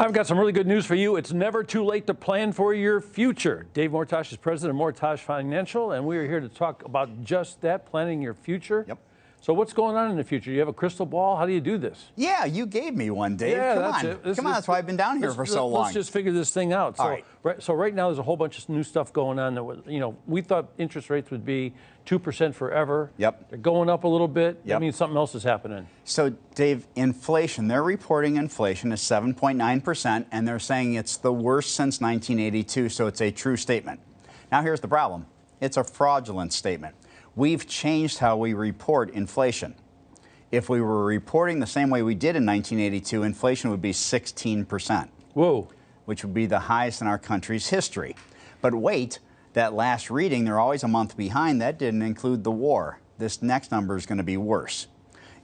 I've got some really good news for you. It's never too late to plan for your future. Dave Mortach is president of Mortach Financial, and we are here to talk about just that, planning your future. Yep. So what's going on in the future? You have a crystal ball? How do you do this? Yeah, you gave me one, Dave. Yeah, Come that's on. it. Come on, that's why I've been down here for so long. Let's just figure this thing out. All right. So right now there's a whole bunch of new stuff going on that we thought interest rates would be 2% forever. Yep. They're going up a little bit. Yep. That means something else is happening. So, Dave, inflation, they're reporting inflation is 7.9%, and they're saying it's the worst since 1982, so it's a true statement. Now, here's the problem. It's a fraudulent statement. We've changed how we report inflation. If we were reporting the same way we did in 1982, inflation would be 16%. Whoa. Which would be the highest in our country's history. But wait, that last reading, they're always a month behind. That didn't include the war. This next number is going to be worse.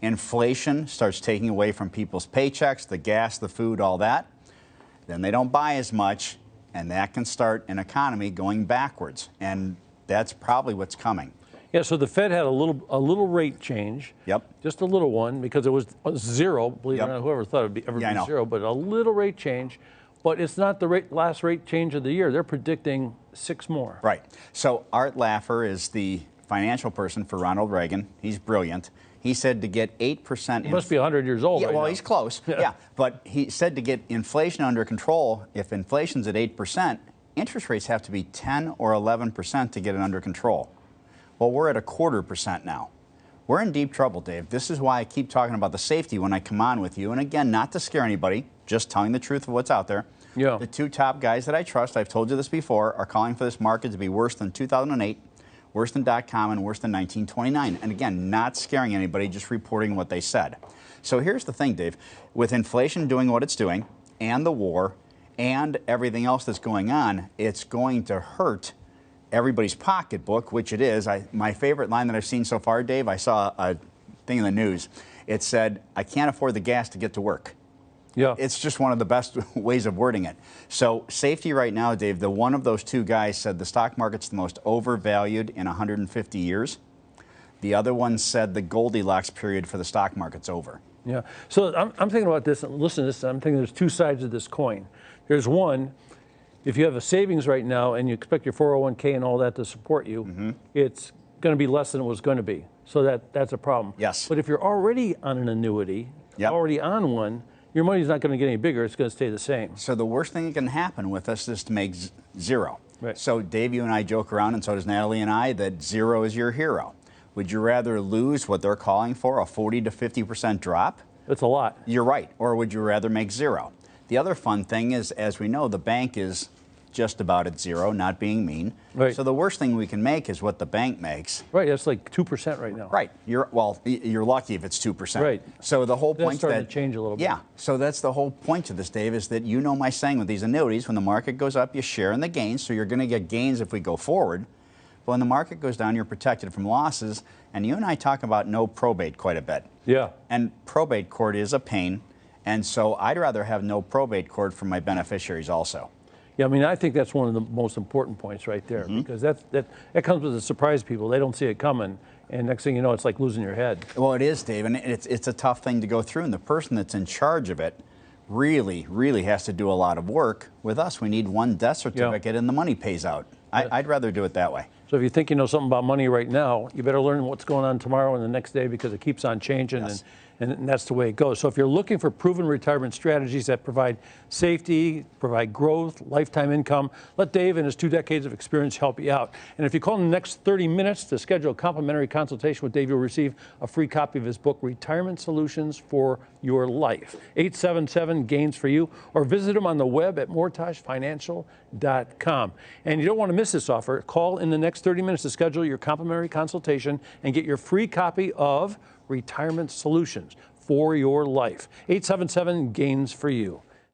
Inflation starts taking away from people's paychecks, the gas, the food, all that. Then they don't buy as much, and that can start an economy going backwards. And that's probably what's coming. Yeah, so the Fed had a little rate change. Yep. Just a little one, because it was zero. Believe it or not, whoever thought it would ever be zero, but a little rate change. But it's not the last rate change of the year. They're predicting 6 more. Right. So Art Laffer is the financial person for Ronald Reagan. He's brilliant. He said to get 8%. He must be 100 years old. Yeah, right well, now. he's close. Yeah. But he said to get inflation under control, if inflation's at 8%, interest rates have to be 10 or 11% to get it under control. Well, we're at 1/4% now. We're in deep trouble, Dave. This is why I keep talking about the safety when I come on with you. And again, not to scare anybody, just telling the truth of what's out there. Yeah. The 2 top guys that I trust, I've told you this before, are calling for this market to be worse than 2008, worse than .com, and worse than 1929. And again, not scaring anybody, just reporting what they said. So here's the thing, Dave. With inflation doing what it's doing, and the war, and everything else that's going on, it's going to hurt everybody's pocketbook, which it is. My favorite line that I've seen so far, Dave, I saw a thing in the news. It said, "I can't afford the gas to get to work." Yeah. It's just one of the best ways of wording it. So safety right now, Dave, the one of those 2 guys said the stock market's the most overvalued in 150 years. The other one said the Goldilocks period for the stock market's over. Yeah. So I'm thinking about this, and listen to this, I'm thinking there's 2 sides of this coin. There's one, if you have a savings right now and you expect your 401k and all that to support you, it's going to be less than it was going to be. So that's a problem. Yes. But if you're already on an annuity, already on one, your money's not going to get any bigger. It's going to stay the same. So the worst thing that can happen with us is to make zero. Right. So Dave, you and I joke around, and so does Natalie and I, that zero is your hero. Would you rather lose what they're calling for, a 40 to 50% drop? That's a lot. You're right. Or would you rather make zero? The other fun thing is, as we know, the bank is just about at zero, not being mean. Right. So the worst thing we can make is what the bank makes. Right, that's like 2% right now. Right. You're lucky if it's 2%. Right. So the whole point That's starting to change a little bit. Yeah. So that's the whole point to this, Dave, is that you know my saying with these annuities, when the market goes up, you share in the gains. So you're going to get gains if we go forward. But when the market goes down, you're protected from losses. And you and I talk about no probate quite a bit. Yeah. And probate court is a pain. And so I'd rather have no probate court for my beneficiaries also. Yeah, I mean, I think that's one of the most important points right there, because that comes with a surprise people. They don't see it coming, and next thing you know, it's like losing your head. Well, it is, Dave, and it's a tough thing to go through, and the person that's in charge of it really, really has to do a lot of work. With us, we need one death certificate, and the money pays out. I'd rather do it that way. So if you think you know something about money right now, you better learn what's going on tomorrow and the next day, because it keeps on changing, and that's the way it goes. So if you're looking for proven retirement strategies that provide safety, provide growth, lifetime income, let Dave and his 2 decades of experience help you out. And if you call in the next 30 minutes to schedule a complimentary consultation with Dave, you'll receive a free copy of his book, Retirement Solutions for Your Life. 877-GAINS for you, or visit him on the web at mortachfinancial.com. And you don't want to miss this offer. Call in the next 30 minutes to schedule your complimentary consultation and get your free copy of Retirement Solutions for Your Life. 877-GAINS for you.